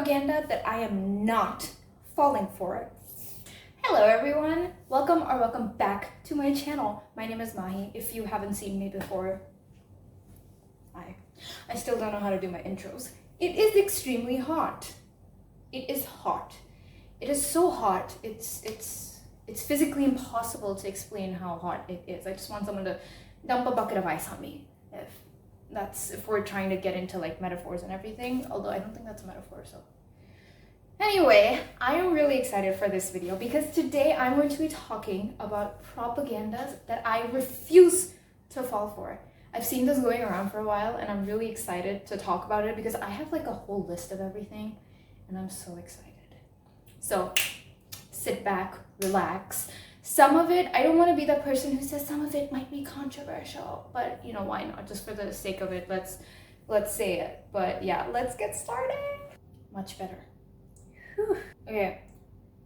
propaganda that I am not falling for. Hello everyone, welcome back to my channel. My name is Maahi. If you haven't seen me before, I still don't know how to do my intros. It is extremely hot. It is hot. It is so hot. It's physically impossible to explain how hot it is. I just want someone to dump a bucket of ice on me. If we're trying to get into like metaphors and everything, although I don't think that's a metaphor, so. Anyway, I am really excited for this video because today I'm going to be talking about propagandas that I refuse to fall for. I've seen this going around for a while and I'm really excited to talk about it because I have like a whole list of everything and I'm so excited. So sit back, relax. Some of it, I don't want to be that person who says some of it might be controversial, but you know, why not? Just for the sake of it, let's say it. But yeah, let's get started. Much better. Whew. Okay,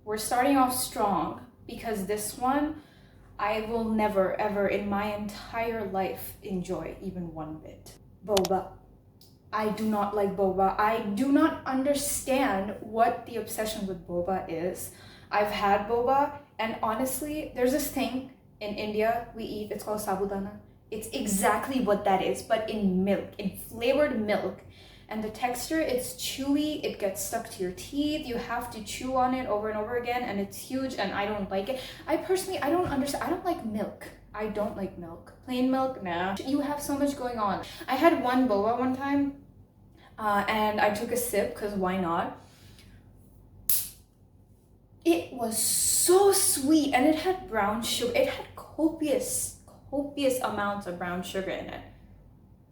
we're starting off strong because this one I will never ever in my entire life enjoy even one bit. Boba. I do not like boba. I do not understand what the obsession with boba is. I've had boba, and honestly, there's this thing in India we eat, it's called sabudana. It's exactly what that is, but in milk, in flavored milk. And the texture, it's chewy, it gets stuck to your teeth, you have to chew on it over and over again, and it's huge, and I don't like it. I don't understand, I don't like milk. I don't like milk. Plain milk, nah. You have so much going on. I had one boba one time, and I took a sip, because why not? It was so sweet, and it had brown sugar. It had copious amounts of brown sugar in it.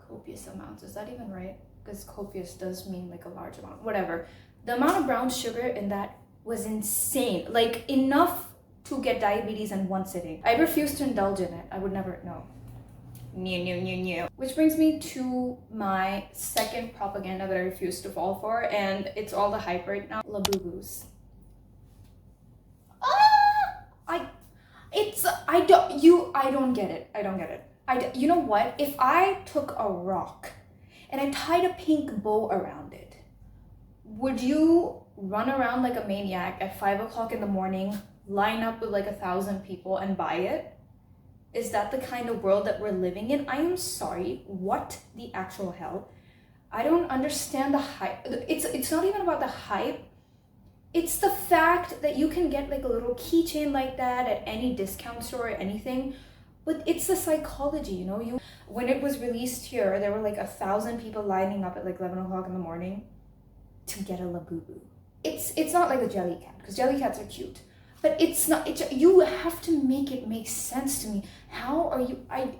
Copious amounts, is that even right? Because copious does mean like a large amount, whatever. The amount of brown sugar in that was insane, like enough to get diabetes in one sitting. I refuse to indulge in it. I would never, no. Which brings me to my second propaganda that I refuse to fall for, and it's all the hype right now, labubus. I don't get it. You know what? If I took a rock and I tied a pink bow around it, would you run around like a maniac at 5 o'clock in the morning, line up with like 1,000 people and buy it? Is that the kind of world that we're living in? I am sorry, what the actual hell? I don't understand the hype. It's not even about the hype. It's the fact that you can get like a little keychain like that at any discount store or anything, but it's the psychology, you know? When it was released here, there were like 1,000 people lining up at like 11 o'clock in the morning to get a labubu. It's not like a jelly cat, because jelly cats are cute, but you have to make it make sense to me.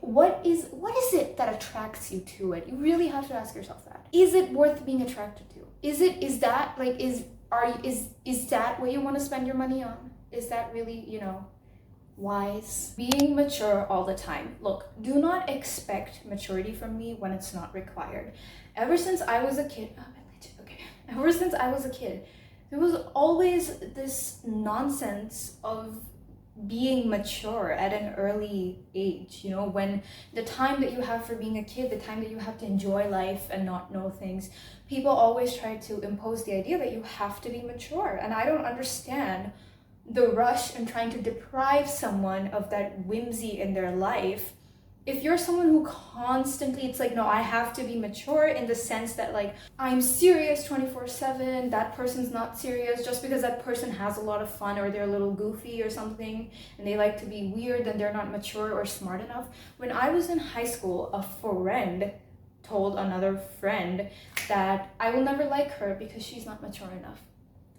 What is it that attracts you to it? You really have to ask yourself that. Is it worth being attracted to? Is that what you want to spend your money on? Is that really, you know, wise? Being mature all the time. Look, do not expect maturity from me when it's not required. Ever since I was a kid, there was always this nonsense of being mature at an early age, you know, when the time that you have for being a kid, the time that you have to enjoy life and not know things, people always try to impose the idea that you have to be mature. And I don't understand the rush and trying to deprive someone of that whimsy in their life. If you're someone who constantly, it's like, no, I have to be mature in the sense that like, I'm serious 24/7, that person's not serious, just because that person has a lot of fun or they're a little goofy or something and they like to be weird, then they're not mature or smart enough. When I was in high school, a friend told another friend that I will never like her because she's not mature enough.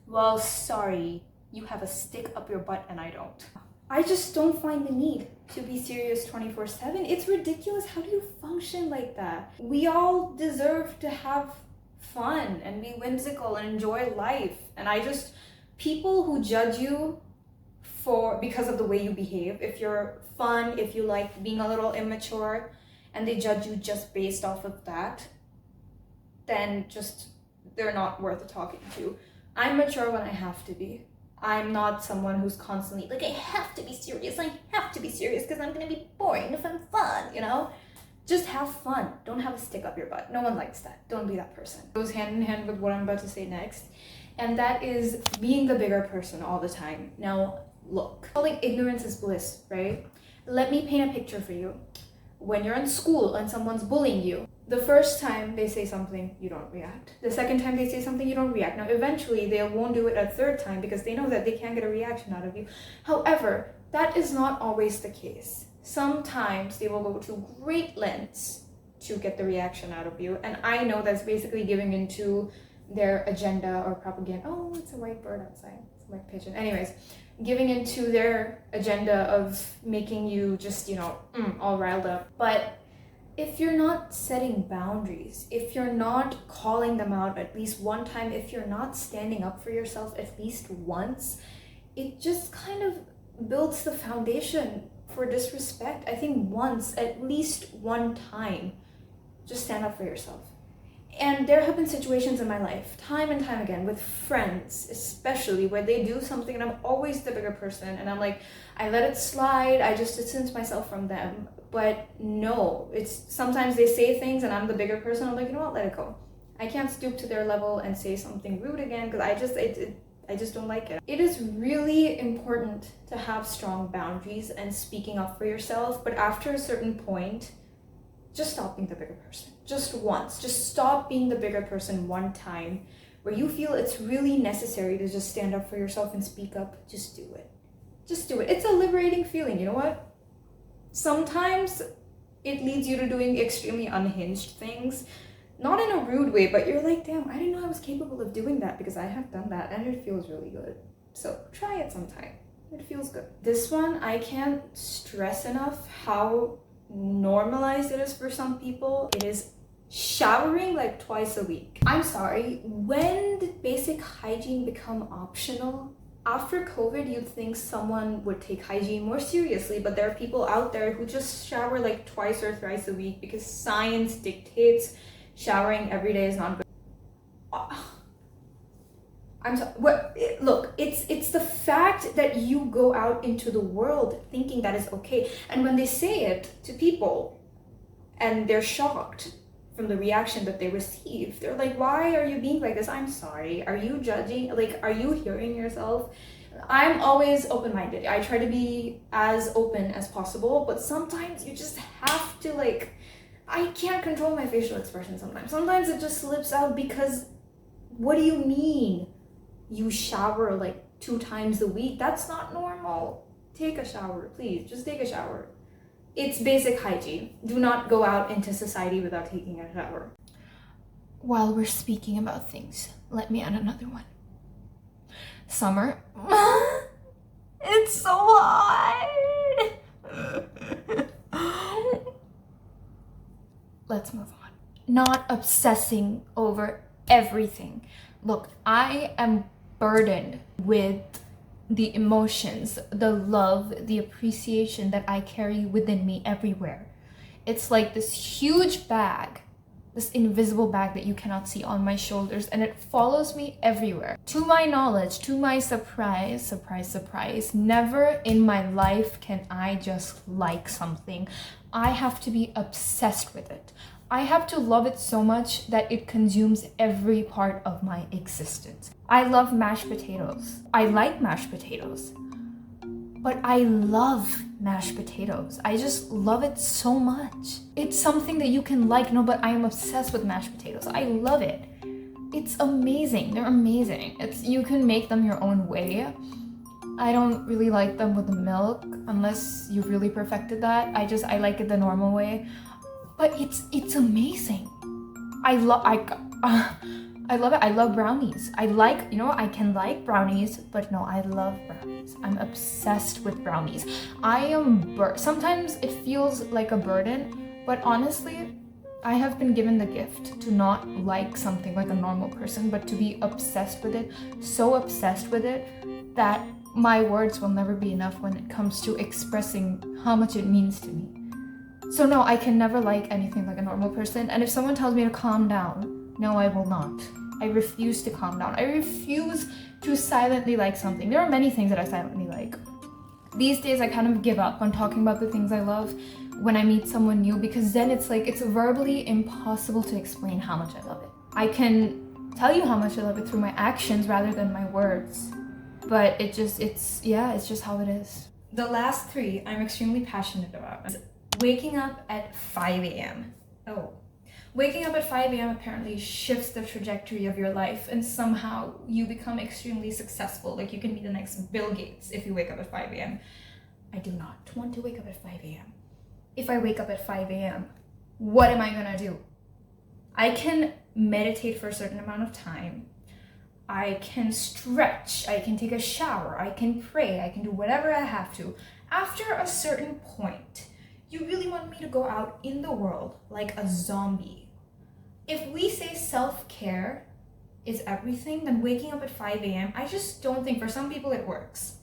Well, sorry, you have a stick up your butt and I don't. I just don't find the need to be serious 24/7. It's ridiculous. How do you function like that? We all deserve to have fun and be whimsical and enjoy life. And people who judge you because of the way you behave, if you're fun, if you like being a little immature, and they judge you just based off of that, then they're not worth talking to. I'm mature when I have to be. I'm not someone who's constantly like, I have to be serious because I'm gonna be boring if I'm fun, you know? Just have fun. Don't have a stick up your butt. No one likes that. Don't be that person. It goes hand in hand with what I'm about to say next. And that is being the bigger person all the time. Now, look. Like ignorance is bliss, right? Let me paint a picture for you. When you're in school and someone's bullying you, the first time they say something, you don't react. The second time they say something, you don't react. Now, eventually, they won't do it a third time because they know that they can't get a reaction out of you. However, that is not always the case. Sometimes they will go to great lengths to get the reaction out of you. And I know that's basically giving into their agenda or propaganda. Oh, it's a white bird outside. It's a white pigeon. Anyways, giving into their agenda of making you just, all riled up. But if you're not setting boundaries, if you're not calling them out at least one time, if you're not standing up for yourself at least once, it just kind of builds the foundation for disrespect. I think once, at least one time, just stand up for yourself. And there have been situations in my life, time and time again, with friends especially, where they do something and I'm always the bigger person and I'm like, I let it slide, I just distance myself from them. But no, it's sometimes they say things and I'm the bigger person, I'm like, you know what, let it go. I can't stoop to their level and say something rude again because I just don't like it. It is really important to have strong boundaries and speaking up for yourself, but after a certain point, just stop being the bigger person. Just once. Just stop being the bigger person one time where you feel it's really necessary to just stand up for yourself and speak up. Just do it. Just do it. It's a liberating feeling, you know what? Sometimes it leads you to doing extremely unhinged things. Not in a rude way, but you're like, damn, I didn't know I was capable of doing that because I have done that and it feels really good. So try it sometime. It feels good. This one, I can't stress enough how normalized it is for some people. It is showering like twice a week. I'm sorry, when did basic hygiene become optional? After COVID, you'd think someone would take hygiene more seriously, but there are people out there who just shower like twice or thrice a week because science dictates showering every day is not good. I'm sorry. Look, it's the fact that you go out into the world thinking that is okay. And when they say it to people and they're shocked from the reaction that they receive, they're like, why are you being like this? I'm sorry. Are you judging? Like, are you hearing yourself? I'm always open-minded. I try to be as open as possible, but sometimes you just have to I can't control my facial expression sometimes. Sometimes it just slips out because what do you mean? You shower like 2 times a week? That's not normal. Take a shower, please. Just take a shower. It's basic hygiene. Do not go out into society without taking a shower. While we're speaking about things, let me add another one. Summer. It's so hot. Let's move on. Not obsessing over everything. Look, I am burdened with the emotions, the love, the appreciation that I carry within me everywhere. It's like this huge bag, this invisible bag that you cannot see on my shoulders, and it follows me everywhere. To my knowledge, to my surprise, never in my life can I just like something. I have to be obsessed with it. I have to love it so much that it consumes every part of my existence. I love mashed potatoes. I like mashed potatoes. But I love mashed potatoes. I just love it so much. It's something that you can like, no, but I am obsessed with mashed potatoes. I love it. It's amazing. They're amazing. You can make them your own way. I don't really like them with the milk unless you've really perfected that. I like it the normal way. But it's amazing. I love it. I love brownies. I can like brownies, but no, I love brownies. I'm obsessed with brownies. Sometimes it feels like a burden, but honestly, I have been given the gift to not like something like a normal person, but to be obsessed with it, so obsessed with it that my words will never be enough when it comes to expressing how much it means to me. So no, I can never like anything like a normal person. And if someone tells me to calm down, no, I will not. I refuse to calm down. I refuse to silently like something. There are many things that I silently like. These days I kind of give up on talking about the things I love when I meet someone new, because then it's like it's verbally impossible to explain how much I love it. I can tell you how much I love it through my actions rather than my words, but it's just how it is. The last three I'm extremely passionate about. Waking up at 5 a.m. Oh, waking up at 5 a.m. apparently shifts the trajectory of your life, and somehow you become extremely successful. Like, you can be the next Bill Gates if you wake up at 5 a.m. I do not want to wake up at 5 a.m. If I wake up at 5 a.m., what am I gonna do? I can meditate for a certain amount of time. I can stretch, I can take a shower, I can pray, I can do whatever I have to. After a certain point, you really want me to go out in the world like a zombie. If we say self-care is everything, then waking up at 5 a.m., I just don't think, for some people it works.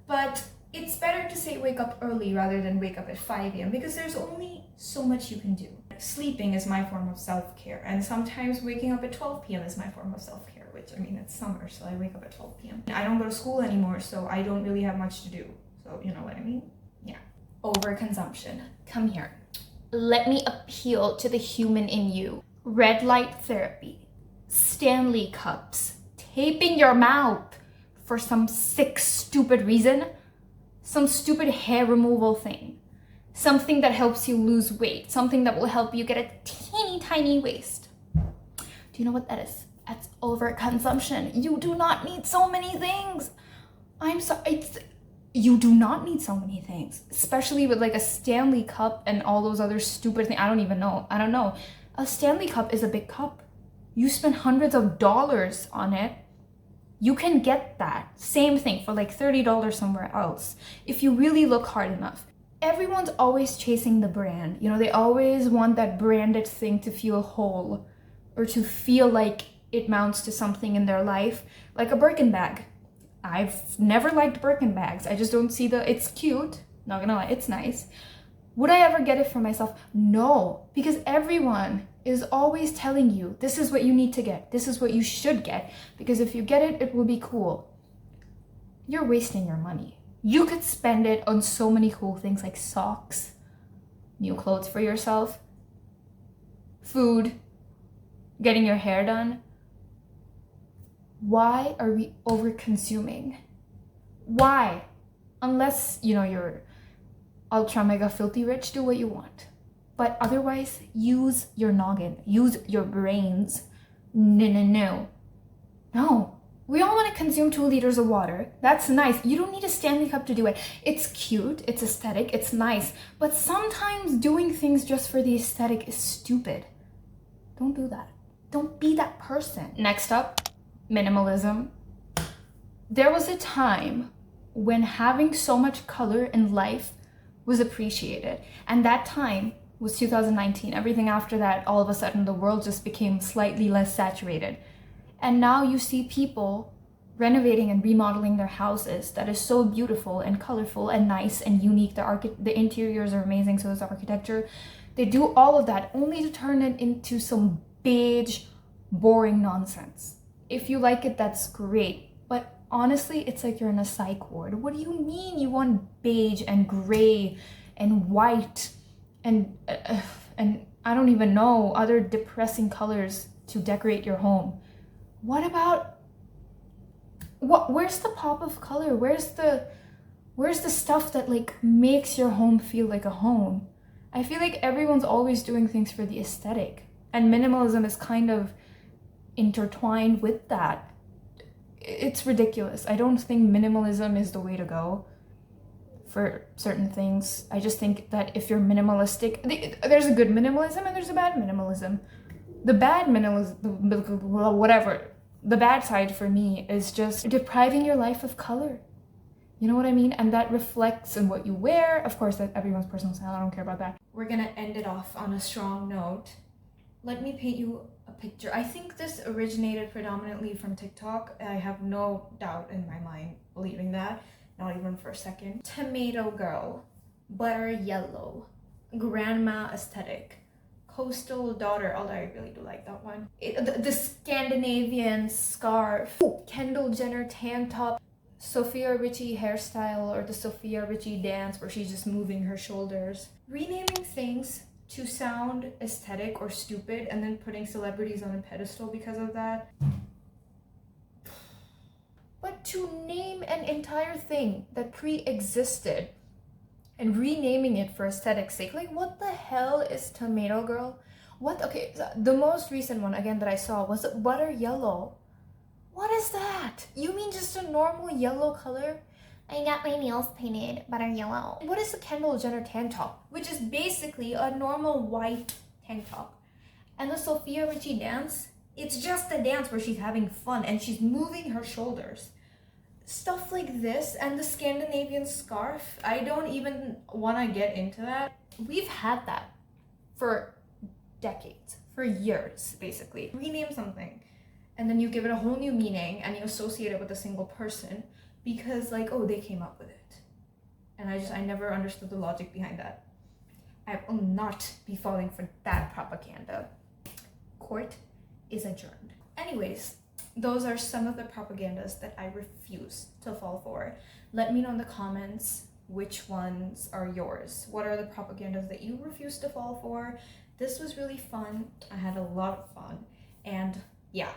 But it's better to say wake up early rather than wake up at 5 a.m. because there's only so much you can do. Sleeping is my form of self-care, and sometimes waking up at 12 p.m. is my form of self-care, which, I mean, it's summer, so I wake up at 12 p.m. I don't go to school anymore, so I don't really have much to do. So, you know what I mean? Yeah. Overconsumption. Come here. Let me appeal to the human in you. Red light therapy, Stanley cups, taping your mouth for some sick, stupid reason, some stupid hair removal thing, something that helps you lose weight, something that will help you get a teeny tiny waist. Do you know what that is? That's overconsumption. You do not need so many things. I'm sorry. You do not need so many things, especially with like a Stanley cup and all those other stupid things. I don't know. A Stanley cup is a big cup. You spend hundreds of dollars on it. You can get that same thing for like $30 somewhere else if you really look hard enough. Everyone's always chasing the brand. You know, they always want that branded thing to feel whole or to feel like it mounts to something in their life, like a Birkin bag. I've never liked Birkin bags. I just don't see it's cute. Not gonna lie, it's nice. Would I ever get it for myself? No, because everyone is always telling you, this is what you need to get. This is what you should get, because if you get it, it will be cool. You're wasting your money. You could spend it on so many cool things like socks, new clothes for yourself, food, getting your hair done. Why are we over-consuming? Why? Unless, you know, you're ultra mega filthy rich, do what you want. But otherwise, use your noggin, use your brains. No. We all want to consume 2 liters of water. That's nice. You don't need a Stanley cup to do it. It's cute, it's aesthetic, it's nice. But sometimes doing things just for the aesthetic is stupid. Don't do that. Don't be that person. Next up, minimalism. There was a time when having so much color in life was appreciated, and that time was 2019. Everything after that, all of a sudden the world just became slightly less saturated, and now you see people renovating and remodeling their houses that is so beautiful and colorful and nice and unique. The interiors are amazing, so is the architecture. They do all of that only to turn it into some beige, boring nonsense. If you like it, that's great. But honestly, it's like you're in a psych ward. What do you mean you want beige and gray and white and I don't even know, other depressing colors to decorate your home? What about, where's the pop of color? Where's the stuff that like makes your home feel like a home? I feel like everyone's always doing things for the aesthetic, and minimalism is kind of intertwined with that. It's ridiculous. I don't think minimalism is the way to go for certain things. I just think that if you're minimalistic, there's a good minimalism and there's a bad minimalism. The bad minimalism, whatever, the bad side for me is just depriving your life of color. You know what I mean? And that reflects in what you wear. Of course, that's everyone's personal style. I don't care about that. We're gonna end it off on a strong note. Let me paint you a picture. I think this originated predominantly from TikTok. I have no doubt in my mind believing that. Not even for a second. Tomato girl, butter yellow, grandma aesthetic, coastal daughter, although I really do like that one. The Scandinavian scarf, Kendall Jenner tank top, Sophia Richie hairstyle or the Sophia Richie dance where she's just moving her shoulders. Renaming things to sound aesthetic or stupid and then putting celebrities on a pedestal because of that. But to name an entire thing that pre-existed and renaming it for aesthetic's sake, like what the hell is Tomato Girl? What? Okay, the most recent one again that I saw was butter yellow. What is that? You mean just a normal yellow color? I got my nails painted butter yellow. What is the Kendall Jenner tank top? Which is basically a normal white tank top. And the Sophia Richie dance, it's just a dance where she's having fun and she's moving her shoulders. Stuff like this and the Scandinavian scarf, I don't even want to get into that. We've had that for decades, for years, basically. Rename something and then you give it a whole new meaning and you associate it with a single person because like, oh, they came up with it. And I never understood the logic behind that. I will not be falling for that propaganda. Court is adjourned. Anyways, those are some of the propagandas that I refuse to fall for. Let me know in the comments which ones are yours. What are the propagandas that you refuse to fall for? This was really fun. I had a lot of fun. And yeah,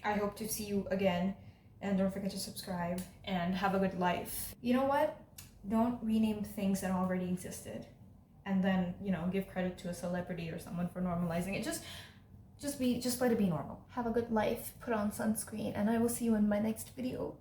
I hope to see you again. And don't forget to subscribe and have a good life. You know what? Don't rename things that already existed. And then, you know, give credit to a celebrity or someone for normalizing it. Just let it be normal. Have a good life, put on sunscreen, and I will see you in my next video.